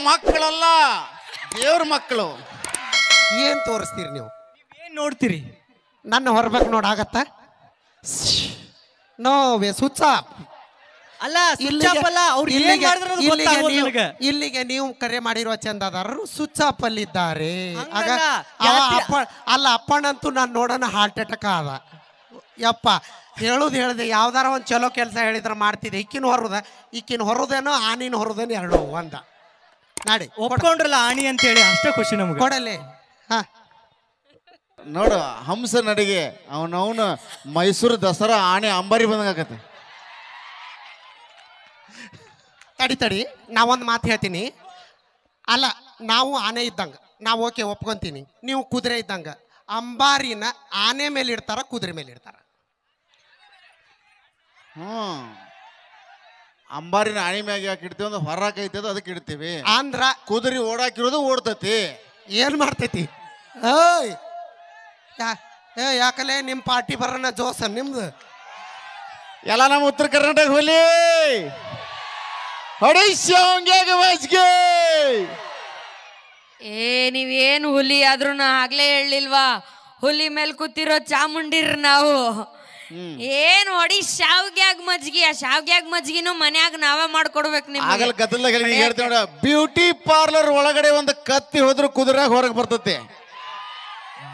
ಮಕ್ಕಳಲ್ಲ, ದೇವ್ರ ಮಕ್ಕಳು. ಏನ್ ತೋರಿಸ್ತೀರಿ ನೀವು? ಏನ್ ನೋಡ್ತೀರಿ? ನನ್ನ ಹೊರಬೇಕು ನೋಡಾಗತ್ತ ನೋವೇ ಸುಚ್ಚ ಅಲ್ಲ ಅಲ್ಲ ಅವ್ರು ಏನ್ ಮಾಡಿದ್ರು ಅದು ಗೊತ್ತಾಗೋದು ನನಗೆ. ಇಲ್ಲಿಗೆ ನೀವು ಕರೆ ಮಾಡಿರುವ ಚಂದದಾರರು ಸ್ವಿಚ್ ಆಫ್ ಅಲ್ಲಿದ್ದಾರೆ. ಆಗ ಹಂಗಲ್ಲ. ಅಲ್ಲ ಅಪ್ಪಣ್ಣಂತೂ ನಾನು ನೋಡೋಣ ಹಾರ್ಟ್ ಅಟ್ಯಾಕ್ ಆದ. ಯಪ್ಪ ಹೇಳುದು ಹೇಳಿದೆ, ಯಾವ್ದಾರ ಒಂದು ಚಲೋ ಕೆಲಸ ಹೇಳಿದ್ರೆ ಮಾಡ್ತಿದ್ದೆ. ಈಕಿನ ಹೊರದೇನೋ ಆನಿನ ಹೊರದೇನೋ ಎರಡು ಒಂದ ನಾಡಿ ಒಪ್ಕೊಂಡ್ರಲ್ಲ ಆಣಿ ಅಂತ ಹೇಳಿ, ಅಷ್ಟೇ ಖುಷಿ ನಮ್ಗೆ. ಕೊಡಲಿ. ಹಾ ನೋಡು ಹಂಸ ನಡಿಗೆ ಅವನವನು ಮೈಸೂರು ದಸರಾ ಆನೆ ಅಂಬಾರಿ ಬಂದಂಗಾಕತ್ತೆ. ತಡಿ ನಾವೊಂದು ಮಾತು ಹೇಳ್ತೀನಿ. ಅಲ್ಲ ನಾವು ಆನೆ ಇದ್ದಂಗೆ ನಾವು ಓಕೆ ಒಪ್ಕೊಂತೀನಿ. ನೀವು ಕುದುರೆ ಇದ್ದಂಗೆ ಅಂಬಾರಿನ ಆನೆ ಮೇಲೆ ಇಡ್ತಾರ, ಕುದುರೆ ಮೇಲೆ ಇಡ್ತಾರ? ಅಂಬಾರಿನ ಆನೆ ಮ್ಯಾಗ ಯಾಕೆ ಇಡ್ತೀವಿ ಅಂದ್ರೆ ಹೊರಕೈತಿ ಅದು ಅದಕ್ಕೆ ಇಡ್ತೀವಿ. ಅಂದ್ರ ಕುದುರೆ ಓಡಾಕಿರೋದು ಓಡ್ತತಿ. ಏನ್ ಮಾಡ್ತೈತಿ? ಯಾಕಲೆ ನಿಮ್ಮ ಪಾರ್ಟಿ ಬರೋಣ ಜೋಸ ನಿಮ್ದು ಎಲ್ಲ ನಮ್ಮ ಉತ್ತರ ಕರ್ನಾಟಕ ಹುಲಿ ಹೊಡಿಸ್ಯಾಗ ಮಜ್ಗೆ. ನೀವೇನು ಹುಲಿ ಆದ್ರೂ ಆಗ್ಲೇ ಹೇಳಿಲ್ವಾ? ಹುಲಿ ಮೇಲೆ ಕೂತಿರೋ ಚಾಮುಂಡಿರ್ ನಾವು. ಏನ್ ಹೊಡಿ ಶಾವ್ಗ್ಯಾಗ ಮಜ್ಗಿ. ಆ ಶಾವ್ಗ್ಯಾಗ ಮಜ್ಗಿನೂ ಮನ್ಯಾಗ ನಾವೇ ಮಾಡ್ಕೊಡ್ಬೇಕು ನಿಮ್ಗೆ. ಬ್ಯೂಟಿ ಪಾರ್ಲರ್ ಒಳಗಡೆ ಒಂದು ಕತ್ತಿ ಹೋದ್ರು ಕುದುರೆಯಾಗ ಹೊರಗೆ ಬರ್ತತಿ.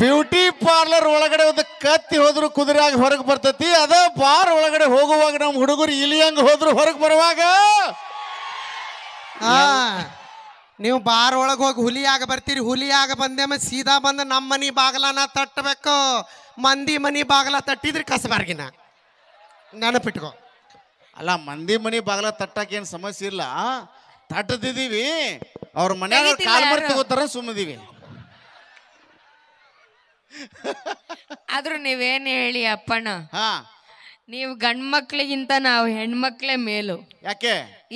ಬ್ಯೂಟಿ ಪಾರ್ಲರ್ ಒಳಗಡೆ ಒಂದು ಕತ್ತಿ ಹೋದ್ರು ಕುದುರೆಯಾಗಿ ಹೊರಗೆ ಬರ್ತತಿ. ಅದ ಬಾರ್ ಒಳಗಡೆ ಹೋಗುವಾಗ ನಮ್ಮ ಹುಡುಗರು ಇಲಿಯಂಗ ಹೋದ್ರು ಹೊರಗೆ ಬರುವಾಗ ನೀವು ಬಾರ್ ಒಳಗೆ ಹೋಗಿ ಹುಲಿಯಾಗ ಬರ್ತೀರಿ. ಹುಲಿಯಾಗ ಬಂದೆ ಮತ್ತೆ ಸೀದಾ ಬಂದು ನಮ್ಮ ಮನಿ ಬಾಗಲನ ತಟ್ಟಬೇಕು. ಮಂದಿ ಮನಿ ಬಾಗಲ ತಟ್ಟಿದ್ರಿ ಕಸಬಾರ್ಗಿನ ನೆನಪಿಟ್ಕೋ. ಅಲ್ಲ ಮಂದಿ ಮನಿ ಬಾಗಲ ತಟ್ಟಕ್ಕೆ ಏನು ಸಮಸ್ಯೆ ಇಲ್ಲ, ತಟ್ಟದಿದ್ದೀವಿ. ಅವ್ರ ಮನ್ಯಾಗ ಕಾಲ್ ಮರಿ ತಗೋತಾರ ಸುಮ್ಮದೀವಿ. ಆದ್ರೂ ನೀವೇನ್ ಹೇಳಿ ಅಪ್ಪಣ್ಣ, ಹಾ ನೀವು ಗಂಡ್ ಮಕ್ಳಿಗಿಂತ ನಾವು ಹೆಣ್ಮಕ್ಳೇ ಮೇಲು.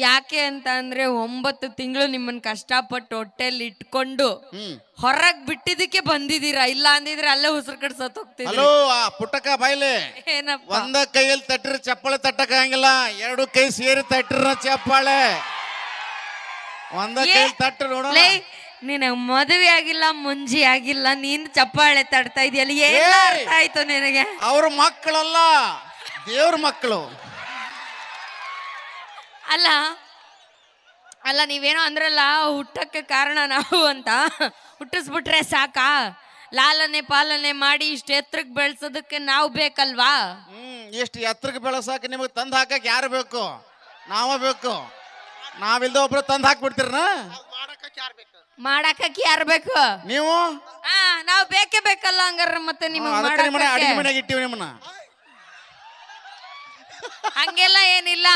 ಯಾಕೆ ಅಂತ ಅಂದ್ರೆ 9 ತಿಂಗಳು ನಿಮ್ಮನ್ನ ಕಷ್ಟಪಟ್ಟು ಹೊಟ್ಟೆಲ್ಲಿ ಇಟ್ಕೊಂಡು ಹೊರಗ್ ಬಿಟ್ಟಿದ್ದಕ್ಕೆ ಬಂದಿದ್ದೀರಾ. ಇಲ್ಲ ಅಂದಿದ್ರೆ ಅಲ್ಲೇ ಉಸಿರು ಕಡೆ ಸತ್ ಹೋಗ್ತೀವಿ. ಹಲೋ ಪುಟ್ಟಕ್ಕ ಬಾಯ್ಲೆ, ಒಂದ ಕೈಯಲ್ಲಿ ತಟ್ಟಿರ ಚಪ್ಪಾಳೆ ತಟ್ಟಕ ಹಂಗಿಲ್ಲ, 2 ಕೈ ಸೇರಿ ತಟ್ಟಿರ ಚಪ್ಪಾಳೆ. ಒಂದ ಕೈ ತಟ್ಟ ನೋಡ. ನಿನಗ್ ಮದುವೆ ಆಗಿಲ್ಲ, ಮುಂಜಿ ಆಗಿಲ್ಲ, ನೀನ್ ಚಪ್ಪಾಳೆ ತಡ್ತಾ ಇದೆಯಲ್ಲ, ಏನ್ ಅರ್ಥ ಆಯ್ತು ನಿನಗೆ? ಅವ್ರ ಮಕ್ಕಳಲ್ಲ, ದೇವ್ರ ಮಕ್ಕಳು. ಅಲ್ಲ ನೀವೇನೋ ಅಂದ್ರಲ್ಲ ಹುಟ್ಟಕ್ಕೆ ಕಾರಣ ನಾವು ಅಂತ. ಹುಟ್ಟಿಸ್ಬಿಟ್ರೆ ಸಾಕಾ? ಲಾಲನೆ ಪಾಲನೆ ಮಾಡಿ ಇಷ್ಟು ಎತ್ತರಕ್ಕೆ ಬೆಳೆಸೋದಕ್ಕೆ ನಾವು ಬೇಕಲ್ವಾ? ಎಷ್ಟು ಎತ್ತರಕ್ಕೆ ಬೆಳೆಸಾಕ ನಿಮಗೆ ತಂದು ಹಾಕಕ್ಕೆ ಯಾರು ಬೇಕು? ನಾವ ಬೇಕು. ನಾವಿಲ್ದ ಒಬ್ರು ತಂದು ಹಾಕ್ಬಿಡ್ತೀರನ? ಮಾಡಾಕಕ್ಕೆ ಯಾರು ಬೇಕು? ನೀವು. ನಾವು ಬೇಕೇ ಬೇಕಲ್ಲ ಹಂಗಾರ. ಮತ್ತೆ ನಿಮಗೆ ಅಡಿಗೆ ಮನೆಯಾಗ ಇಟ್ಟಿವಿ ನಿಮ್ಮನ್ನ. ಹಂಗೆಲ್ಲ ಏನಿಲ್ಲ.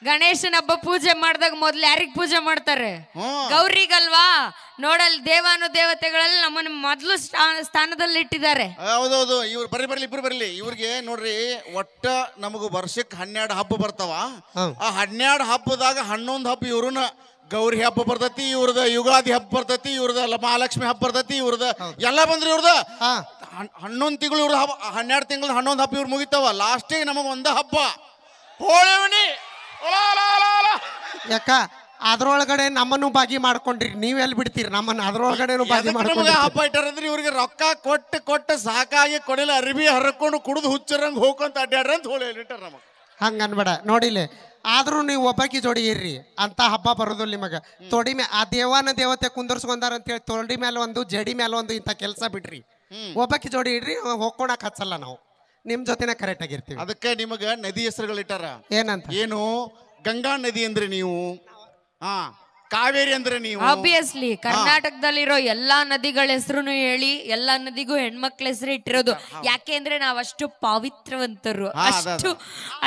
ಗಣೇಶನ ಹಬ್ಬ ಪೂಜೆ ಮಾಡಿದಾಗ ಮೊದ್ಲು ಯಾರಿಗ್ ಪೂಜೆ ಮಾಡ್ತಾರೆ? ಗೌರಿಗಲ್ವಾ? ನೋಡಲ್ ದೇವಾನು ದೇವತೆಗಳಲ್ಲಿ ನಮ್ಮನ್ನ ಮೊದ್ಲು ಸ್ಥಾನದಲ್ಲಿ ಇಟ್ಟಿದ್ದಾರೆ. ಹೌದೌದು. ಇವ್ರು ಬರ್ಲಿ ಇಬ್ರು ಬರ್ಲಿ. ಇವ್ರಿಗೆ ನೋಡ್ರಿ ಒಟ್ಟ ನಮಗ ವರ್ಷಕ್ಕೆ 12 ಹಬ್ಬ ಬರ್ತಾವ. ಆ 12 ಹಬ್ಬದಾಗ 11 ಹಬ್ಬ ಇವ್ರನ್ನ ಗೌರಿ ಹಬ್ಬ ಬರ್ತತಿ, ಇವ್ರದ ಯುಗಾದಿ ಹಬ್ಬ ಬರ್ತತಿ, ಇವ್ರದ ಮಹಾಲಕ್ಷ್ಮಿ ಹಬ್ಬ ಬರ್ತತಿ, ಇವ್ರದ ಎಲ್ಲ ಬಂದ್ರಿ. ಇವ್ರದ 11 ತಿಂಗಳು ಇವ್ರ ಹಬ್ಬ, 12 ತಿಂಗಳು 11 ಹಬ್ಬ ಇವ್ರು ಮುಗಿತಾವ. ಲಾಸ್ಟಿಗೆ ನಮಗ ಒಂದ ಹಬ್ಬ ಹೋಳಿ. ಯಾಕ ಅದ್ರೊಳಗಡೆ ನಮ್ಮನ್ನು ಬಾಗಿ ಮಾಡ್ಕೊಂಡ್ರಿ, ನೀವೆಲ್ಲಿ ಬಿಡ್ತೀರಿ ನಮ್ಮನ್ನ? ಅದ್ರೊಳಗಡೆನು ಬಾಗಿ ಮಾಡ್ಕೊಂಡ್ರಿ. ಹಬ್ಬ ಇಟ್ಟಾರಂದ್ರೆ ಇವ್ರಿಗೆ ರೊಕ್ಕ ಕೊಟ್ಟು ಸಾಕಾಗಿ ಕೊಡಿಲ್ಲ ಅರಿವಿ ಹರ್ಕೊಂಡು ಕುಡಿದು ಹುಚ್ಚರಂಗ್ ಹೋಗ್ಕೊಂತ ಅಡ್ಡಾಡ್ರ ಅಂತ ಹೋಳಿ ಇಟ್ಟಾರ ನಮಗ. ಹಂಗ ಅನ್ಬೇಡ. ನೋಡಿಲೆ ಆದ್ರೂ ನೀವು ಒಬ್ಬಾಕಿ ಜೋಡಿ ಇರ್ರಿ ಅಂತ ಹಬ್ಬ ಬರೋದಿಲ್ಲ ನಿಮಗ. ತೊಡಿ ಮೇ ಆ ದೇವಾನ ದೇವತೆ ಕುಂದರ್ಸ್ಕೊಂಡಾರ ಅಂತ ಹೇಳಿ ತೊಡಿ ಮೇಲೆ ಒಂದು ಜಡಿ ಮೇಲೆ ಒಂದು ಇಂಥ ಕೆಲಸ ಬಿಡ್ರಿ. ಒಬ್ಬಾಕಿ ಜೋಡಿ ಇಡ್ರಿ, ಹೋಗ್ಕೊಳಕ್ ಹಚ್ಚಲ್ಲ ನಾವು. ನಿಮ್ ಜೊತೆನೆ ಕರೆಕ್ಟ್ ಆಗಿರ್ತೀವಿ. ಅದಕ್ಕೆ ನಿಮಗ ನದಿ ಹೆಸರುಗಳಿಟ್ಟಾರ. ಏನಂತ? ಏನು? ಗಂಗಾ ನದಿ ಅಂದ್ರೆ ನೀವು, ಕಾವೇರಿ ಅಂದ್ರೆ ನೀವು. ಆಬ್ವಿಯಸ್ಲಿ ಕರ್ನಾಟಕದಲ್ಲಿರೋ ಎಲ್ಲಾ ನದಿಗಳ ಹೆಸರು ಹೇಳಿ, ಎಲ್ಲಾ ನದಿಗೂ ಹೆಣ್ಮಕ್ಳ ಹೆಸರು ಇಟ್ಟಿರೋದು. ಯಾಕೆ ಅಂದ್ರೆ ನಾವ್ ಅಷ್ಟು ಪವಿತ್ರವಂತರು,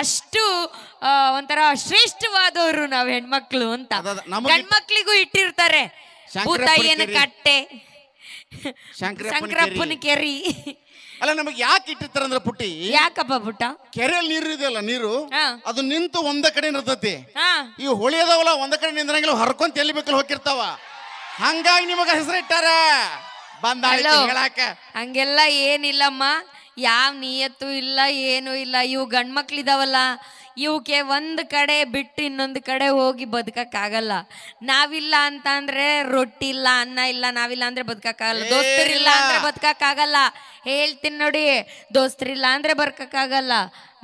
ಅಷ್ಟು ಒಂಥರ ಶ್ರೇಷ್ಠವಾದವರು ನಾವ್ ಹೆಣ್ಮಕ್ಳು ಅಂತ. ಗಂಡ್ಮಕ್ಳಿಗೂ ಇಟ್ಟಿರ್ತಾರೆ. ಭೂತಾಯಿಯನ ಕಟ್ಟೆ, ಶಂಕರಪ್ಪನ ಕೆರಿ. ಅಲ್ಲ ನಮಗೆ ಯಾಕೆ ಇಟ್ಟಿರ್ತಾರಂದ್ರ ಪುಟ್ಟಿ? ಯಾಕಪ್ಪ ಪುಟ್ಟ? ಕೆರೆಯಲ್ಲಿ ನೀರು ಇದೆಯಲ್ಲ, ನೀರು ಅದು ನಿಂತು ಒಂದ ಕಡೆ ನಿರ್ತತಿ. ಈ ಹೊಳಿ ಅದಾವಲ್ಲ ಒಂದ ಕಡೆ ನಿಂದ್ರಂಗಿಲ್ಲ, ಹರ್ಕೊಂತ ಎಲ್ಲಿ ಬೇಕಲ್ಲಿ ಹೋಗಿರ್ತಾವ. ಹಂಗಾಗಿ ನಿಮಗ ಹೆಸರು ಇಟ್ಟಾರ. ಹೇಳಾಕ ಹಂಗೆಲ್ಲ ಏನಿಲ್ಲಮ್ಮ. ಯಾವ ನಿಯತ್ತು ಇಲ್ಲ, ಏನು ಇಲ್ಲ. ಇವು ಗಂಡ್ಮಕ್ಳಿದಾವಲ್ಲ, ಇವಕ್ಕೆ ಒಂದ್ ಕಡೆ ಬಿಟ್ಟು ಇನ್ನೊಂದು ಕಡೆ ಹೋಗಿ ಬದುಕಕ್ಕಾಗಲ್ಲ. ನಾವಿಲ್ಲ ಅಂತ ಅಂದ್ರೆ ರೊಟ್ಟಿ ಇಲ್ಲ, ಅನ್ನ ಇಲ್ಲ, ನಾವಿಲ್ಲ ಅಂದ್ರೆ ಬದುಕಕ್ಕಾಗಲ್ಲ. ದೋಸ್ತರಿಲ್ಲ ಅಂದ್ರೆ ಬದುಕಕ್ಕಾಗಲ್ಲ. ಹೇಳ್ತೀನಿ ನೋಡಿ, ದೋಸ್ತರಿಲ್ಲ ಅಂದ್ರೆ ಬದುಕಕ್ಕಾಗಲ್ಲ.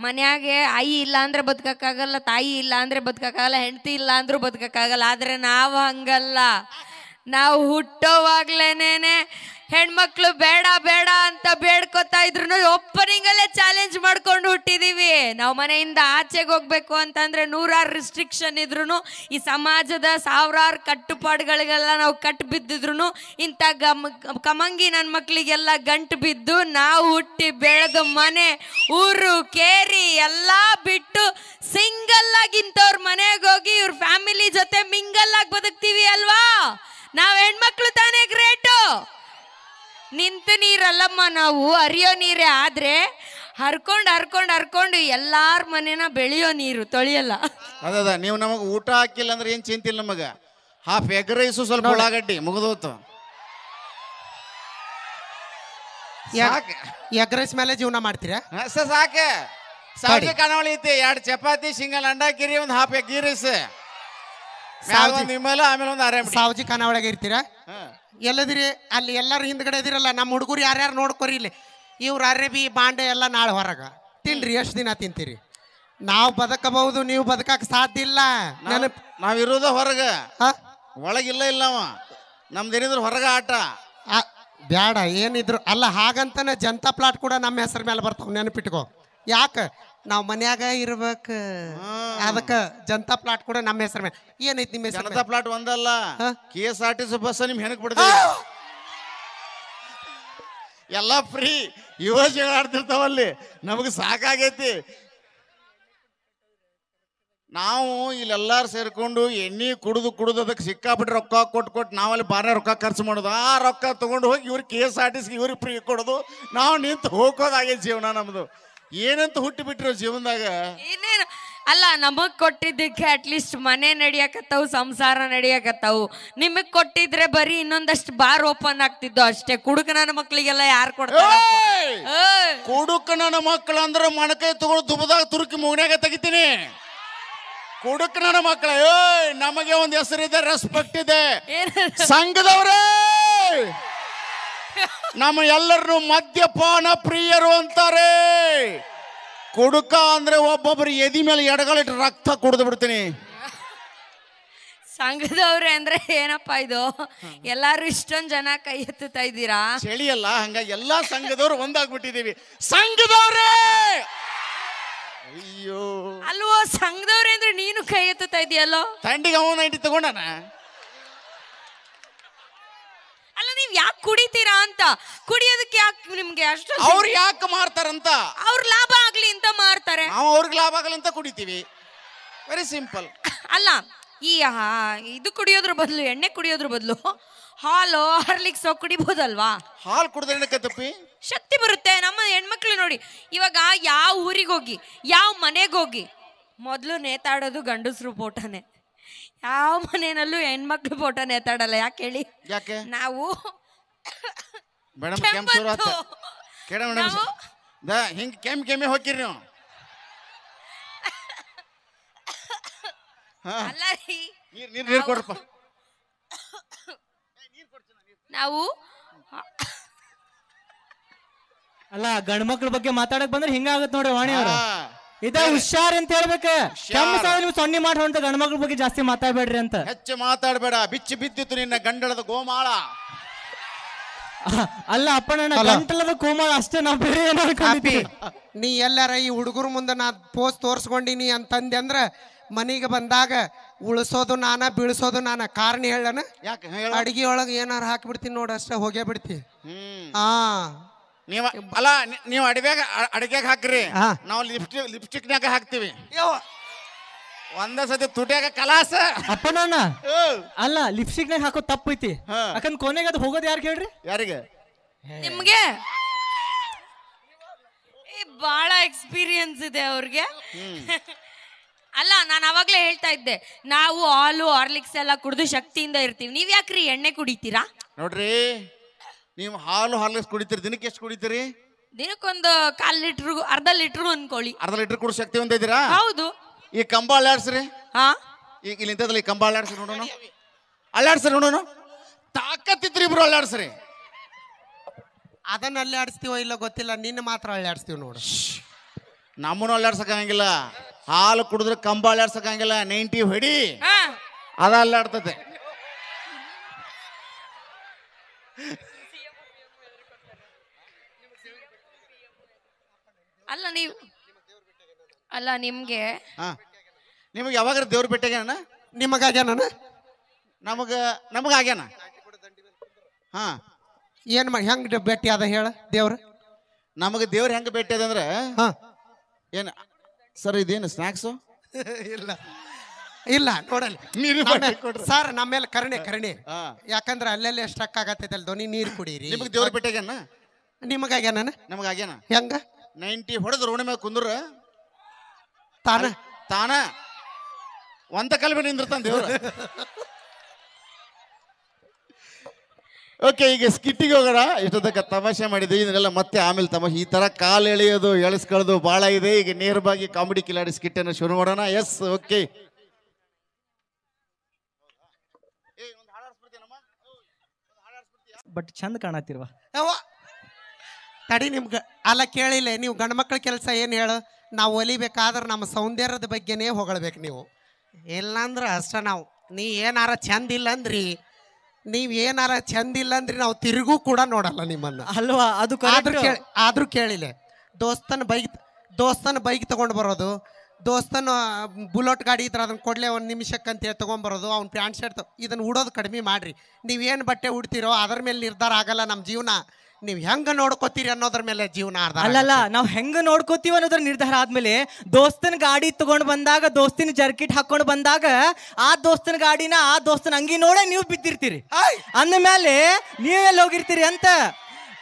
ಮನ್ಯಾಗೆ ಆಯಿ ಇಲ್ಲ ಅಂದ್ರೆ ಬದುಕಕ್ಕಾಗಲ್ಲ, ತಾಯಿ ಇಲ್ಲ ಅಂದ್ರೆ ಬದುಕಕ್ಕಾಗಲ್ಲ, ಹೆಂಡತಿ ಇಲ್ಲ ಅಂದ್ರೂ ಬದುಕಕ್ಕಾಗಲ್ಲ. ಆದ್ರೆ ನಾವು ಹಂಗಲ್ಲ. ನಾವು ಹುಟ್ಟೋವಾಗ್ಲೇನೆ ಹೆಣ್ಮಕ್ಳು ಬೇಡ ಬೇಡ ಅಂತ ಬೇಡ್ಕೊತಾ ಇದ್ರು ಓಪನಿಂಗ್ ಅಲ್ಲೇ ಚಾಲೆಂಜ್ ಮಾಡ್ಕೊಂಡು ಹುಟ್ಟಿದೀವಿ. ನಾವು ಮನೆಯಿಂದ ಆಚೆಗೆ ಹೋಗ್ಬೇಕು ಅಂತಂದ್ರೆ 100 ರಿಸ್ಟ್ರಿಕ್ಷನ್ ಇದ್ರು, ಈ ಸಮಾಜದ 1000 ಕಟ್ಟುಪಾಡುಗಳಿಗೆಲ್ಲ ನಾವು ಕಟ್ಟು ಬಿದ್ದಿದ್ರು, ಇಂಥ ಕಮಂಗಿ ನನ್ನ ಮಕ್ಳಿಗೆಲ್ಲ ಗಂಟು ಬಿದ್ದು ನಾವು ಹುಟ್ಟಿ ಬೆಳೆದು ಮನೆ ಊರು ಕೇರಿ ಎಲ್ಲ ಬಿಟ್ಟು ಸಿಂಗಲ್ ಆಗಿ ಇಂಥವ್ರ ಮನೆಗೆ ಹೋಗಿ ಇವ್ರ ಫ್ಯಾಮಿಲಿ ಜೊತೆ ಮಿಂಗಲ್ ಆಗಿ ಬದುಕ್ತೀವಿ ಅಲ್ವಾ? ನಾವ್ ಹೆಣ್ಮಕ್ಳು ತಾನೇ ಗ್ರೇಟು. ನಿಂತು ನೀರಲ್ಲಮ್ಮ ನಾವು, ಹರಿಯೋ ನೀರೇ. ಆದ್ರೆ ಹರ್ಕೊಂಡು ಎಲ್ಲಾರ ಮನೇನ ಬೆಳೆಯೋ ನೀರು, ತೊಳೆಯಲ್ಲ. ಅದ ನೀವು ನಮಗ್ ಊಟ ಹಾಕಿಲ್ಲ ಅಂದ್ರೆ ಏನ್ ಚಿಂತಿಲ್ಲ ನಮಗ. ಹಾಫ್ ಎಗ್ ರೈಸು ಸ್ವಲ್ಪ ಉಳ್ಳಾಗಡ್ಡಿ ಮುಗಿದೋತು. ಎಗ್ ರೈಸ್ ಮೇಲೆ ಜೀವನ ಮಾಡ್ತೀರಾ? ಸಾಕೆ. ಸಾವಿರ ಕಣವಳಿ ಐತಿ, 2 ಚಪಾತಿ, ಸಿಂಗಲ್ ಅಂಡಾಕಿರಿ, ಒಂದು ಹಾಫ್ ಎಗ್ ರೈಸ್, ನಿಮ್ಮಲ್ಲ, ಆಮೇಲೆ ಒಂದು ಆರಾಮ. ಸಾವಜಿ ಖಾನಾವಳಿಗೆ ಇರ್ತೀರಾ? ಎಲ್ಲದಿರಿ? ಅಲ್ಲಿ ಎಲ್ಲಾರು ಹಿಂದ್ಗಡೆ ಇದಿರಲ್ಲ, ನಮ್ಮ ಹುಡುಗರು ಯಾರ್ಯಾರು ನೋಡ್ಕೊರಿ ಇಲ್ಲಿ. ಇವ್ರ ಅರೇಬಿ ಬಾಂಡೆ ಎಲ್ಲ ನಾಳೆ ಹೊರಗ ತಿನ್ರಿ. ಎಷ್ಟು ದಿನ ತಿಂತೀರಿ? ನಾವು ಬದುಕಬಹುದು, ನೀವು ಬದುಕಕ್ ಸಾಧ್ಯ ಇಲ್ಲ. ನಾವಿರೋದ ಹೊರಗ, ಒಳಗಿಲ್ಲ ಇಲ್ಲ ಅವ. ನಮ್ದೇನಿದ್ರು ಹೊರಗ ಆಟ. ಬ್ಯಾಡ ಏನಿದ್ರು ಅಲ್ಲ. ಹಾಗಂತಾನೆ ಜನತಾ ಪ್ಲಾಟ್ ಕೂಡ ನಮ್ಮ ಹೆಸರ ಮೇಲೆ ಬರ್ತಾವ, ನೆನಪಿಟ್ಕೋ. ಯಾಕ? ನಾವು ಮನ್ಯಾಗ ಇರ್ಬೇಕ, ಅದಕ್ಕ ಜನತಾ ಪ್ಲಾಟ್ ಕೂಡ ನಮ್ಮ ಹೆಸರ ಮೇಲೆ. ಏನೈತಿ ನಿಮ್ಮ ಹೆಸರು? ಜನತಾ ಪ್ಲಾಟ್ ಒಂದಲ್ಲ, KSRTC ಬಸ್ ನಿಮ್ ಹೆಣಕ್ ಬಿಡ್ತೀವಿ. ಎಲ್ಲ ಫ್ರೀ. ಯುವ ಜಗಳ ಆಡ್ತಿರ್ತಾವಲ್ಲಿ, ನಮಗ್ ಸಾಕಾಗೈತಿ. ನಾವು ಇಲ್ಲೆಲ್ಲಾರು ಸೇರ್ಕೊಂಡು ಎಣ್ಣೆ ಕುಡಿದು ಅದಕ್ಕೆ ಸಿಕ್ಕಾಪಟ್ಟೆ ರೊಕ್ಕ ಕೊಟ್ಟು ನಾವಲ್ಲಿ ಬಾರ ರೊಕ್ಕ ಖರ್ಚು ಮಾಡೋದು. ಆ ರೊಕ್ಕ ತಗೊಂಡು ಹೋಗಿ ಇವ್ರಿಗೆ KSRTC ಇವ್ರಿಗೆ ಫ್ರೀ ಕೊಡೋದು. ನಾವು ನಿಂತು ಹೋಗೋದಾಗೆ ಜೀವನ ನಮ್ದು. ಏನಂತ ಹುಟ್ಟಿ ಬಿಟ್ಟಿರೋ ಜೀವನದಾಗ. ಇನ್ನೇನು ಅಲ್ಲ, ನಮಗ್ ಕೊಟ್ಟಿದ್ದಕ್ಕೆ ಅಟ್ಲೀಸ್ಟ್ ಮನೆ ನಡಿಯಕತ್ತಾವು, ಸಂಸಾರ ನಡಿಯಕತ್ತಾವು. ನಿಮಗ್ ಕೊಟ್ಟಿದ್ರೆ ಬರೀ ಇನ್ನೊಂದಷ್ಟು ಬಾರ್ ಓಪನ್ ಆಗ್ತಿದ್ದು ಅಷ್ಟೇ. ಕುಡುಕನ ಮಕ್ಳಿಗೆಲ್ಲ ಯಾರು ಕೊಡ್ತಾರೆ? ಕುಡುಕನ ಮಕ್ಕಳು ಅಂದ್ರೆ ಮಣಕೈ ತಗೊಂಡು ದುಬದಾಗ ತುರುಕಿ ಮುಗ್ನಾಗ ತೆಗಿತೀನಿ. ಕುಡುಕನ ಮಕ್ಕಳ ನಮಗೆ ಒಂದು ಹೆಸರಿದೆ, ರೆಸ್ಪೆಕ್ಟ್ ಇದೆ. ಸಂಘದವ್ರೇ ನಮ್ಮ ಎಲ್ಲರನ್ನು ಮದ್ಯಪಾನ ಪ್ರಿಯರು ಅಂತಾರೆ. ಕುಡುಕ ಅಂದ್ರೆ ಒಬ್ಬೊಬ್ಬರು ಎದಿ ಮೇಲೆ ಎಡಗಳಿಟ್ಟು ರಕ್ತ ಕುಡಿದು ಬಿಡ್ತೀನಿ. ಸಂಘದವ್ರೆ ಅಂದ್ರೆ ಏನಪ್ಪಾ ಇದು? ಎಲ್ಲಾರು ಇಷ್ಟೊಂದ್ ಜನ ಕೈ ಎತ್ತುತ್ತಾ ಇದ್ದೀರಾ? ಚಳಿ ಅಲ್ಲ, ಹಂಗಾಗಿ ಎಲ್ಲಾ ಸಂಘದವ್ರು ಒಂದಾಗ್ಬಿಟ್ಟಿದೀವಿ. ಸಂಘದವ್ರೇ ಅಯ್ಯೋ ಅಲ್ವೋ, ಸಂಘದವ್ರೆ ಅಂದ್ರೆ ನೀನು ಕೈ ಎತ್ತುತ್ತಾ ಇದೆಯಲ್ಲೋ. ತಂಡಿಗೆ ಅವನ ಐಟಿ ತಗೊಂಡನ. ಅಲ್ಲ, ನೀವ್ ಯಾಕೆ ಕುಡಿತೀರಾ ಅಂತ? ಕುಡಿಯೋದಕ್ಕೆ ಯಾಕೆ ನಿಮ್ಗೆ ಅಷ್ಟು? ಅವ್ರು ಯಾಕೆ ಮಾರ್ತಾರಂತ? ಅವ್ರ ಲಾಭ ಆಗ್ಲಿ ಅಂತ ಮಾರ್ತಾರೆ. ನಾವು ಅವ್ರಿಗೆ ಲಾಭ ಆಗಲ್ಲ ಅಂತ ಕುಡಿತೀವಿ. Very simple. ಅಲ್ಲ, ಈ ಇದು ಕುಡಿಯೋದ್ರ ಬದಲು, ಎಣ್ಣೆ ಕುಡಿಯೋದ್ರ ಬದಲು ಹಾಲು ಹಾರ್ಲಿಕ್ಸ್ ಕುಡಿಬಹುದಲ್ವಾ? ಹಾಲು ಕುಡಿದ್ರೆ ಏನಕ್ಕೆ ತಪ್ಪಿ? ಶಕ್ತಿ ಬರುತ್ತೆ. ನಮ್ಮ ಹೆಣ್ಮಕ್ಳು ನೋಡಿ, ಇವಾಗ ಯಾವ ಊರಿಗೆ ಹೋಗಿ, ಯಾವ ಮನೆಗೆ ಹೋಗಿ, ಮೊದಲು ನೇತಾಡೋದು ಗಂಡಸ್ರು ಫೋಟೋನೆ. ಯಾವ ಮನೆಯಲ್ಲೂ ಹೆಣ್ಮಕ್ಳು ಫೋಟೋ ನೇತಾಡಲ್ಲ. ಯಾಕೆ ಹೇಳಿ? ಯಾಕೆ? ನಾವು ಮೇಡಮ್ ಹಿಂಗ್ ಕೆಮ್ಮೆ ಹೋಗಿರಿ ನೀವು. ಅಲ್ಲ ರೀ, ನೀರ್ ಕೊಡ್ರಪ್ಪ. ನಾವು ಅಲ್ಲ, ಗಂಡ ಮಕ್ಳ ಬಗ್ಗೆ ಮಾತಾಡಕ್ ಬಂದ್ರೆ ಹಿಂಗಾಗತ್ ನೋಡ್ರಿ ವಾಣಿ ಅವ್ರ. ಇದ ಹುಷಾರ್ ಅಂತ ಹೇಳ್ಬೇಕ. ನೀವು ಸೊನ್ನೆ ಮಾಡುವಂತ ಗಂಡ ಮಕ್ಳ ಬಗ್ಗೆ ಜಾಸ್ತಿ ಮಾತಾಡ್ಬೇಡ್ರಿ ಅಂತ. ಹೆಚ್ಚು ಮಾತಾಡ್ಬೇಡ, ಬಿಚ್ಚಿ ಬಿದ್ದಿತ್ತು ನಿನ್ನ ಗಂಡಳದ ಗೋಮಾಳ. ಅಲ್ಲ ಅಪ್ಪ, ನನ್ನ ಗಂಟಲದ ಕೋಮಾಳ ಅಷ್ಟೇ. ನಾವು ಬೇರೆ ಏನೋ ಅನ್ಕೊಂಡಿದ್ವಿ. ನೀ ಎಲ್ಲಾರ ಈ ಹುಡುಗರ ಮುಂದೆ ನಾ ಪೋಸ್ ತೋರ್ಸ್ಕೊಂಡಿನಿ ಅಂತಂದೆ ಅಂದ್ರ ಮನೆಗೆ ಬಂದಾಗ ಉಳಿಸೋದು ನಾನ, ಬೀಳ್ಸೋದು ನಾನ. ಕಾರಣ ಹೇಳನ? ಅಡಿಗೆ ಒಳಗೆ ಏನಾರು ಹಾಕಿಬಿಡ್ತೀನಿ ನೋಡ, ಅಷ್ಟೇ ಹೋಗೇ ಬಿಡ್ತಿ. ನೀವ ಅಲ್ಲ, ನೀವು ಅಡಿಗೆಗೆ ಹಾಕ್ರಿ, ನಾವು ಲಿಪ್ಸ್ಟಿಕ್ನಾಗ ಹಾಕ್ತಿವಿ. ಒಂದ ಸತಿ ತುಟ್ಯಾಗ ಕಲಾಸ. ಅಪ್ಪ ನಾನ ಅಲ್ಲ, ಲಿಪ್ಸ್ಟಿಕ್ ನಾಗ ಹಾಕೋ ತಪ್ಪೈತಿ. ಯಾಕಂದ್ ಕೊನೆಗೆ ಅದು ಹೋಗೋದು ಯಾರು ಕೇಳ್ರಿ? ಯಾರಿಗೆ? ನಿಮ್ಗೆ ಬಹಳ ಎಕ್ಸ್ಪೀರಿಯನ್ಸ್ ಇದೆ ಅವ್ರಿಗೆ. ಅಲ್ಲ, ನಾನು ಅವಾಗ್ಲೇ ಹೇಳ್ತಾ ಇದ್ದೆ, ನಾವು ಹಾಲು ಹಾರ್ಲಿಕ್ಸ್ ಎಲ್ಲ ಕುಡಿದು ಶಕ್ತಿಯಿಂದ ಇರ್ತೀವಿ. ನೀವ್ ಯಾಕ್ರಿ ಎಣ್ಣೆ ಕುಡಿತೀರಾ? ನೋಡ್ರಿ, ನೀವು ಹಾಲು ಹಾರ್ಲಿಕ್ಸ್ ಕುಡಿತೀರಿ. ದಿನಕ್ಕೆ ಎಷ್ಟು ಕುಡಿತೀರಿ? ದಿನಕ್ಕೊಂದು 1/4 ಲೀಟರ್, ಅರ್ಧ ಲೀಟರ್ ಅನ್ಕೊಳ್ಳಿ. ಅರ್ಧ ಲೀಟರ್ ಕುಡಿದು ಶಕ್ತಿ ಹೊಂದಿದ್ದೀರಾ? ಹೌದು. ಈ ಕಂಬ ಅಲ್ಲಾಡ್ಸ್ರಿ. ಹಾ ಈಗ ಇಲ್ಲಿ ನಿಂತದಲ್ಲ ಈ ಕಂಬ ಅಲ್ಲಾಡ್ಸ್ರಿ ನೋಡೋಣ. ಅಲ್ಲಾಡ್ಸ್ರಿ ನೋಡೋಣ. ತಾಕತ್ತಿದ್ರಿ ಇಬ್ರು ಅಲ್ಲಾಡ್ಸ್ರಿ. ಅದನ್ನ ಅಲ್ಲಿ ಆಡಿಸ್ತೀವೋ ಇಲ್ಲ ಗೊತ್ತಿಲ್ಲ, ನಿನ್ನ ಮಾತ್ರ ಅಲ್ಲಿ ಆಡಿಸ್ತೀವಿ ನೋಡು. ನಮ್ಮನ್ನು ಅಲ್ಲಾಡ್ಸಕ್ಕಾಗಿಲ್ಲ. ಹಾಲು ಕುಡಿದ್ರೆ ಕಂಬ ಅಲ್ಲಾಡ್ಸಕ್ಕಾಗಿಲ್ಲ. 90 ಹೊಡಿ ಹಾ. ಅದ ಅಲ್ಲಾಡ್ತದೆ. ಅಲ್ಲ ನಿಮ್ಗೆ ಹಾ ನಿಮಗೆ ಯಾವಾಗ ದೇವ್ರ ಭೇಟಿಯಾಗ್ಯಾನ? ನಿಮಗಾಗ್ಯಾನ ನಮಗ ಆಗ್ಯಾನ. ಹಾ ಏನ್ ಮಾಡಿ ಹೆಂಗ್ ಭೇಟಿ ಅದ ಹೇಳ ದೇವ್ರ? ನಮಗೆ ದೇವ್ರ ಹೆಂಗ ಭೇಟಿ ಅದ ಅಂದ್ರೆ ಹಾ ಏನ್ ಸರ್ ಇದೇನು ಸ್ನಾಕ್ಸು? ಇಲ್ಲ ಇಲ್ಲ ನೋಡಲ್ಲ ನೀರು ಸರ್ ನಮ್ಮೇಲೆ ಕರುಣೆ ಕರುಣೆ. ಹಾ. ಯಾಕಂದ್ರೆ ಅಲ್ಲೆಲ್ಲ ಸ್ಟ್ರಕ್ ಆಗತ್ತೈತಲ್ ಧ್ವನಿ, ನೀರು ಕುಡೀರಿ. ನಿಮಗೆ ದೇವ್ರ ಭೇಟಿಯಾಗ್ಯಾನ? ನಿಮಗಾಗ್ಯಾನ ನಮಗ ಆಗ್ಯಾನ. ಹೆಂಗ 90 ಹೊಡೆದ್ ರೋಣಿ ಮೇಲೆ ಕುಂದ್ರ ತಾನ ತಾನ ಒಂದ ಕಲ್ಬೆ ನಿಂದಿರ್ತಾನ ದೇವ್ರ. ಓಕೆ, ಈಗ ಸ್ಕಿಟ್ಟಿಗೆ ಹೋಗೋಣ. ಇಷ್ಟೊತ್ತಕ್ಕ ತಮಾಷೆ ಮಾಡಿದ್ವಿ, ಇದನ್ನೆಲ್ಲ ಮತ್ತೆ ಆಮೇಲೆ ತಮಾಷೆ. ಈ ತರ ಕಾಲು ಎಳೆಯೋದು ಎಳಿಸ್ಕೊಳ್ಳೋದು ಬಹಳ ಇದೆ. ಈಗ ನೇರವಾಗಿ ಕಾಮಿಡಿ ಕಿಲಾಡಿ ಸ್ಕಿಟ್ ಅನ್ನು ಶುರು ಮಾಡೋಣ. S, okay. ಬಟ್ ಚಂದ ಕಾಣತ್ತಿರುವ ತಡಿ ನಿಮ್ಗೆ ಅಲ್ಲ ಕೇಳಿಲ್ಲ ನೀವು ಗಂಡು ಮಕ್ಳ ಕೆಲಸ ಏನು ಹೇಳು? ನಾವು ಒಲಿಬೇಕಾದ್ರೆ ನಮ್ಮ ಸೌಂದರ್ಯದ ಬಗ್ಗೆನೇ ಹೊಗಳ್ಬೇಕು ನೀವು. ಇಲ್ಲಾಂದ್ರೆ ಅಷ್ಟ ನಾವು ನೀ ಏನಾರ ಚಂದ ಇಲ್ಲ ಅಂದ್ರಿ, ನೀವು ಏನಾರ ಚಂದ ಇಲ್ಲ ಅಂದ್ರಿ ನಾವು ತಿರುಗೂ ಕೂಡ ನೋಡಲ್ಲ ನಿಮ್ಮನ್ನ ಅಲ್ವಾ? ಅದು ಆದ್ರೂ ಕೇಳಿಲ್ಲ ದೋಸ್ತನ ಬೈಕ್ ತಗೊಂಡು ಬರೋದು, ದೋಸ್ತನ ಬುಲೆಟ್ ಗಾಡಿ ಇದ್ರೆ ಅದನ್ನ ಕೊಡ್ಲೆ ಒಂದು ನಿಮಿಷಕ್ಕೆ ಅಂತೇಳಿ ತೊಗೊಂಬರೋದು, ಅವ್ನ ಪ್ಯಾಂಟ್ ಶರ್ಟ್ ಇದನ್ನು ಉಡೋದು ಕಡಿಮೆ ಮಾಡ್ರಿ. ನೀವೇನು ಬಟ್ಟೆ ಉಡ್ತೀರೋ ಅದ್ರ ಮೇಲೆ ನಿರ್ಧಾರ ಆಗಲ್ಲ ನಮ್ಮ ಜೀವನ. ನೀವು ಹೆಂಗ ನೋಡ್ಕೋತೀರಿ ಅನ್ನೋದ್ರ ಮೇಲೆ ಜೀವನ ಅಲ್ಲಲ್ಲ. ನಾವು ಹೆಂಗ ನೋಡ್ಕೋತೀವಿ ಅನ್ನೋದ್ರ ನಿರ್ಧಾರ ಆದ್ಮೇಲೆ ದೋಸ್ತನ ಗಾಡಿ ತಗೊಂಡ್ ಬಂದಾಗ, ದೋಸ್ತಿನ ಜರ್ಕಿಟ್ ಹಾಕೊಂಡ್ ಬಂದಾಗ ಆ ದೋಸ್ತನ ಗಾಡಿನ ಆ ದೋಸ್ತನ ಅಂಗಿ ನೋಡೇ ನೀವು ಬಿದ್ದಿರ್ತೀರಿ. ಅಂದ್ಮೇಲೆ ನೀವೆಲ್ಲ ಹೋಗಿರ್ತೀರಿ ಅಂತ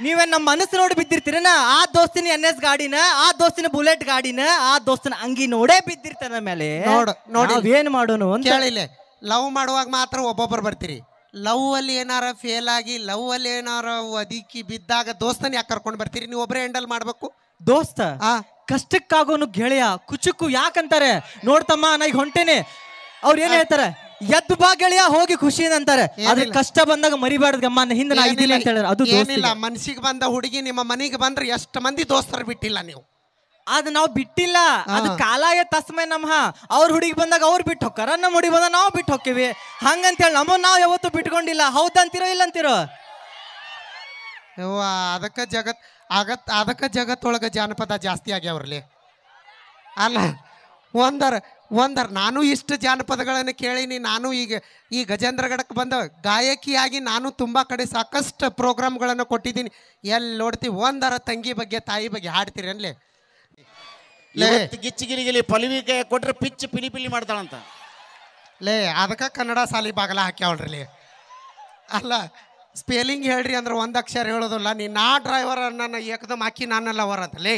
ನೀವೇನ್ ನಮ್ಮ ಮನಸ್ಸು ನೋಡಿ ಬಿದ್ದಿರ್ತೀರನ? ಆ ದೋಸ್ತಿನ NS ಗಾಡಿನ, ಆ ದೋಸ್ತಿನ ಬುಲೆಟ್ ಗಾಡಿನ, ಆ ದೋಸ್ತನ ಅಂಗಿ ನೋಡೇ ಬಿದ್ದಿರ್ತಾರ ಮೇಲೆ ನೋಡಿ ಏನ್ ಮಾಡೋನು ಅಂತ ಕೇಳಿಲ್ಲ. ಲವ್ ಮಾಡುವಾಗ ಮಾತ್ರ ಒಬ್ಬೊಬ್ಬರು ಬರ್ತೀರಿ. ಲವ್ ಅಲ್ಲಿ ಏನಾರ ಫೇಲ್ ಆಗಿ ಲವ್ ಅಲ್ಲಿ ಏನಾರ ಅದಕ್ಕಿ ಬಿದ್ದಾಗ ದೋಸ್ತನ ಯಾಕೆ ಕರ್ಕೊಂಡು ಬರ್ತೀರಿ? ನೀವು ಒಬ್ಬರೇ ಹ್ಯಾಂಡಲ್ ಮಾಡ್ಬೇಕು. ದೋಸ್ತ ಕಷ್ಟಕ್ಕಾಗೋನು ಗೆಳೆಯ ಕುಚುಕು ಯಾಕಂತಾರೆ ನೋಡ್ತಮ್ಮ, ನಾ ಈಗ ಹೊಂಟೇನೆ. ಅವ್ರು ಏನ್ ಹೇಳ್ತಾರೆ? ಎದ್ದು ಬಾ ಗೆಳೆಯ ಹೋಗಿ ಖುಷಿಯಿಂದ ಅಂತಾರೆ. ಅದ್ರ ಕಷ್ಟ ಬಂದಾಗ ಮರಿಬಾರ್ದು ಗಮ್ಮ, ಹಿಂದೆ ನಾ ಇದ್ದೀನಿ ಅಂತ ಹೇಳಿದ್ರೆ ಅದು ಏನಿಲ್ಲ. ಮನ್ಸಿಗೆ ಬಂದ ಹುಡುಗಿ ನಿಮ್ಮ ಮನೆಗೆ ಬಂದ್ರೆ ಎಷ್ಟು ಮಂದಿ ದೋಸ್ತರು ಬಿಟ್ಟಿಲ್ಲ ನೀವು? ಅದು ನಾವು ಬಿಟ್ಟಿಲ್ಲ, ಅದು ಕಾಲಾಯ ತಸ್ಮೈ ನಮ್ಹ. ಅವ್ರ ಹುಡುಗಿ ಬಂದಾಗ ಅವ್ರು ಬಿಟ್ಟು ಹೋಗ್ತಾರ, ನಮ್ಮ ಹುಡುಗಿ ಬಂದಾಗ ನಾವು ಬಿಟ್ಟು ಹೋಗ್ತೀವಿ. ಹಂಗಂತೇಳಿ ನಮ್ಮನ್ನ ನಾವು ಯಾವತ್ತೂ ಬಿಟ್ಕೊಂಡಿಲ್ಲ. ಹೌದಂತೀರೋ ಇಲ್ಲ ಅಂತೀರೋ? ಅದಕ್ಕೆ ಜಗತ್ತೊಳಗ ಜಾನಪದ ಜಾಸ್ತಿ ಆಗ್ಯಾವ್ರಲ್ಲಿ. ಅಲ್ಲ ಒಂದರ ನಾನು ಇಷ್ಟು ಜಾನಪದಗಳನ್ನು ಕೇಳೀನಿ. ನಾನು ಈಗ ಈ ಗಜೇಂದ್ರಗಡಕ್ಕೆ ಬಂದ ಗಾಯಕಿಯಾಗಿ ನಾನು ತುಂಬ ಕಡೆ ಸಾಕಷ್ಟು ಪ್ರೋಗ್ರಾಮ್ಗಳನ್ನು ಕೊಟ್ಟಿದ್ದೀನಿ. ಎಲ್ಲಿ ನೋಡ್ತೀವಿ ಒಂದರ ತಂಗಿ ಬಗ್ಗೆ ತಾಯಿ ಬಗ್ಗೆ ಹಾಡ್ತೀರಿ ಅನ್ಲೇ? ಗಿಚ್ಚಿಗಿರಿಗಿಲಿ ಪಲ್ವಿಗೆ ಕೊಟ್ರೆ ಪಿಚ್ಚು ಪಿಲಿ ಪಿಲಿ ಮಾಡ್ತಾಳಂತ ಲೇ. ಅದಕ್ಕೆ ಕನ್ನಡ ಸಾಲಿ ಬಾಗಲ ಹಾಕ್ಯಾವಳ್ರಿ. ಅಲ್ಲ ಸ್ಪೆಲ್ಲಿಂಗ್ ಹೇಳ್ರಿ ಅಂದ್ರೆ ಒಂದು ಅಕ್ಷರ ಹೇಳೋದಿಲ್ಲ. ನೀ ನಾ ಡ್ರೈವರ್ ನನ್ನ ಏಕದಮ್ ಹಾಕಿ ನಾನೆಲ್ಲ ಲವರ್ ಅಂತ ಲೇ.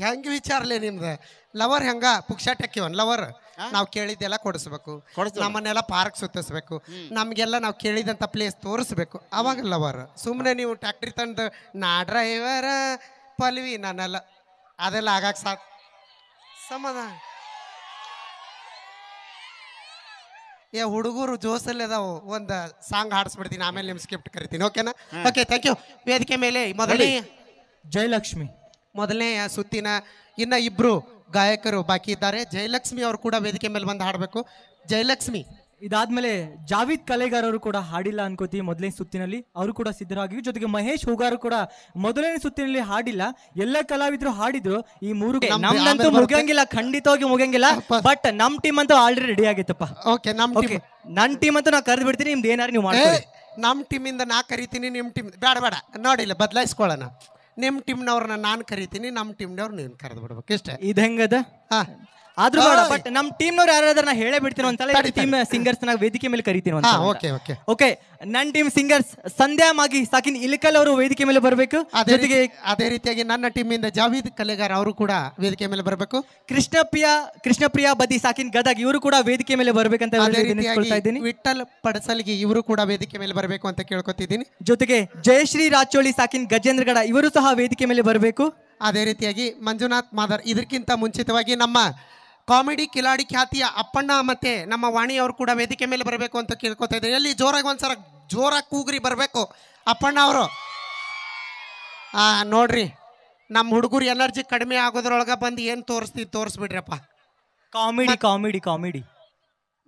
ಹೆಂಗೆ ವಿಚಾರಲೇ ನಿಮ್ದು? ಲವರ್ ಹೆಂಗ ಪುಕ್ಷಾಟ್ ಹಾಕಿವನ್ ಲವರ್? ನಾವು ಕೇಳಿದ್ದೆಲ್ಲ ಕೊಡಿಸ್ಬೇಕು, ನಮ್ಮನ್ನೆಲ್ಲ ಪಾರ್ಕ್ ಸುತ್ತಿಸ್ಬೇಕು, ನಮಗೆಲ್ಲ ನಾವು ಕೇಳಿದಂಥ ಪ್ಲೇಸ್ ತೋರಿಸ್ಬೇಕು, ಅವಾಗ ಲವರ್. ಸುಮ್ಮನೆ ನೀವು ಟ್ಯಾಕ್ಟ್ರಿ ತಂದು ನಾ ಡ್ರೈವರ ಪಲ್ವಿ ನಾನೆಲ್ಲ ಅದೆಲ್ಲ ಆಗಾಕ ಸಾಕು ಸಮಾಧಾನ. ಹುಡುಗರು ಜೋಸಲ್ಲಿ ಅದಾವು. ಒಂದು ಸಾಂಗ್ ಹಾಡಿಸ್ಬಿಡ್ತೀನಿ, ಆಮೇಲೆ ನಿಮ್ಮ ಸ್ಕ್ರಿಪ್ಟ್ ಕರಿತೀನಿ. ಓಕೆನಾ? Okay, thank you. ವೇದಿಕೆ ಮೇಲೆ ಮೊದಲನೇ ಸುತ್ತಿನ ಇನ್ನ ಇಬ್ರು ಗಾಯಕರು ಬಾಕಿ ಇದ್ದಾರೆ. ಜಯಲಕ್ಷ್ಮಿ ಅವರು ಕೂಡ ವೇದಿಕೆ ಮೇಲೆ ಬಂದು ಹಾಡಬೇಕು. ಜಯಲಕ್ಷ್ಮಿ. ಇದಾದ್ಮೇಲೆ ಜಾವೀದ್ ಕಲೆಗಾರ್ ಅವರು ಕೂಡ ಹಾಡಿಲ್ಲ ಅನ್ಕೋತೀವಿ ಮೊದಲನೇ ಸುತ್ತಿನಲ್ಲಿ, ಅವರು ಕೂಡ ಸಿದ್ಧರಾಗಿವಿ. ಜೊತೆಗೆ ಮಹೇಶ್ ಹೂಗಾರು ಕೂಡ ಮೊದಲನೇ ಸುತ್ತಿನಲ್ಲಿ ಹಾಡಿಲ್ಲ. ಎಲ್ಲ ಕಲಾವಿದರು ಹಾಡಿದ್ರು. ಈ ಮೂರು ನಮ್ದಂತೂ ಮುಗಿಯಂಗಿಲ್ಲ, ಖಂಡಿತವಾಗಿ ಮುಗಿಯಂಗಿಲ್ಲ. ಬಟ್ ನಮ್ ಟೀಮ್ ಅಂತೂ ಆಲ್ರೆಡಿ ರೆಡಿ ಆಗಿತ್ತಪ್ಪ. ಓಕೆ, ನನ್ ಟೀಮ್ ಅಂತೂ ನಾ ಕರೆದು ಬಿಡ್ತೀನಿ. ನಿಮ್ದು ಏನಾರು ನೀವು ಮಾಡಿ. ನಮ್ಮ ಟೀಮಿಂದ ನಾ ಕರಿತೀನಿ, ನಿಮ್ಮ ಟೀಮ್ ಬೇಡ ನೋಡಿಲ್ಲ, ಬದಲಾಯಿಸ್ಕೊಳ್ಳೋಣ. ನಿಮ್ಮ ಟೀಮ್ನವ್ರನ್ನ ನಾನು ಕರಿತೀನಿ, ನಮ್ಮ ಟೀಮ್ನವ್ರು ನೀನು ಕರೆದು ಬಿಡ್ಬೇಕು. ಇಷ್ಟೇ. ಇದು ಹೆಂಗದ? ಆದ್ರೂ ಬೇಡ, ಬಟ್ ನಮ್ ಟೀಮ್ನವ್ರು ಯಾರಾದ್ರೂ ನಾ ಹೇಳೇ ಬಿಡ್ತೀನಿ. ಒಂದ್ಸಲ ಟೀಮ್ ಸಿಂಗರ್ಸ್ ನ ವೇದಿಕೆ ಮೇಲೆ ಕರಿತೀನಿ. ಓಕೆ, ನನ್ ಟೀಮ್ ಸಿಂಗರ್ಸ್ ಸಂಧ್ಯಾ ಮಾಗಿ ಸಾಕಿನ್ ಇಲ್ಕಲ್ ಅವರು ವೇದಿಕೆ ಮೇಲೆ ಬರಬೇಕು. ಜೊತೆಗೆ ಅದೇ ರೀತಿಯಾಗಿ ನನ್ನ ಟೀಮಿಂದ ಜಾವೀದ್ ಕಲೆಗಾರ್ ಅವರು ಕೂಡ ವೇದಿಕೆ ಮೇಲೆ ಬರಬೇಕು. ಕೃಷ್ಣಪ್ರಿಯಾ ಬದಿ ಸಾಕಿನ್ ಗದಗ್ ಇವರು ಕೂಡ ವೇದಿಕೆ ಮೇಲೆ ಬರ್ಬೇಕಂತ ಇದ್ದೀನಿ. ವಿಠಲ್ ಪಡಸಲ್ಗಿ ಇವರು ಕೂಡ ವೇದಿಕೆ ಮೇಲೆ ಬರಬೇಕು ಅಂತ ಕೇಳ್ಕೊತಿದ್ದೀನಿ. ಜೊತೆಗೆ ಜಯಶ್ರೀ ರಾಚೋಳಿ ಸಾಕಿನ್ ಗಜೇಂದ್ರಗಡ ಇವರು ಸಹ ವೇದಿಕೆ ಮೇಲೆ ಬರಬೇಕು. ಅದೇ ರೀತಿಯಾಗಿ ಮಂಜುನಾಥ್ ಮಾದರ್. ಇದಕ್ಕಿಂತ ಮುಂಚಿತವಾಗಿ ನಮ್ಮ ಕಾಮಿಡಿ ಕಿಲಾಡಿ ಖ್ಯಾತಿಯ ಅಪ್ಪಣ್ಣ ಮತ್ತೆ ನಮ್ಮ ವಾಣಿ ಅವರು ಕೂಡ ವೇದಿಕೆ ಮೇಲೆ ಬರಬೇಕು ಅಂತ ಕೇಳ್ಕೊತಾ ಇದ್ದಾರೆ. ಎಲ್ಲಿ ಜೋರಾಗಿ ಒಂದ್ಸಲ ಜೋರಾಗಿ ಕೂಗ್ರಿ ಬರಬೇಕು ಅಪ್ಪಣ್ಣ ಅವರು. ನೋಡ್ರಿ ನಮ್ಮ ಹುಡುಗರು ಎನರ್ಜಿ ಕಡಿಮೆ ಆಗೋದ್ರೊಳಗ ಬಂದು ಏನು ತೋರಿಸ್ಬಿಡ್ರಪ್ಪ. ಕಾಮಿಡಿ ಕಾಮಿಡಿ ಕಾಮಿಡಿ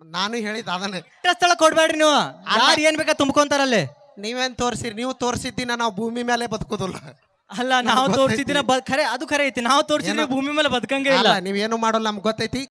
ನಾನು ಹೇಳಿದ ಅದನ್ನೇ. ಸ್ಥಳ ಕೊಡ್ಬೇಡ್ರಿ ನೀವು, ಯಾರು ಏನ್ ಬೇಕಾ ತುಂಬ್ಕೊಂತಾರಲ್ಲೇ. ನೀವೇನ್ ತೋರಿಸಿರಿ? ನೀವು ತೋರಿಸಿದ್ದಿನ ನಾವು ಭೂಮಿ ಮೇಲೆ ಬದುಕೋದಿಲ್ಲ. ಅಲ್ಲ ನಾವು ತೋರಿಸಿದಿನ ಖರೆ, ಅದು ಖರೆ ಐತಿ. ನಾವು ತೋರಿಸಿದ್ರೆ ಭೂಮಿ ಮೇಲೆ ಬದುಕಂಗೆ ಇಲ್ಲ. ನೀವೇನು ಮಾಡೋಲ್ಲ ನಮ್ಗೆ ಗೊತ್ತೈತಿ.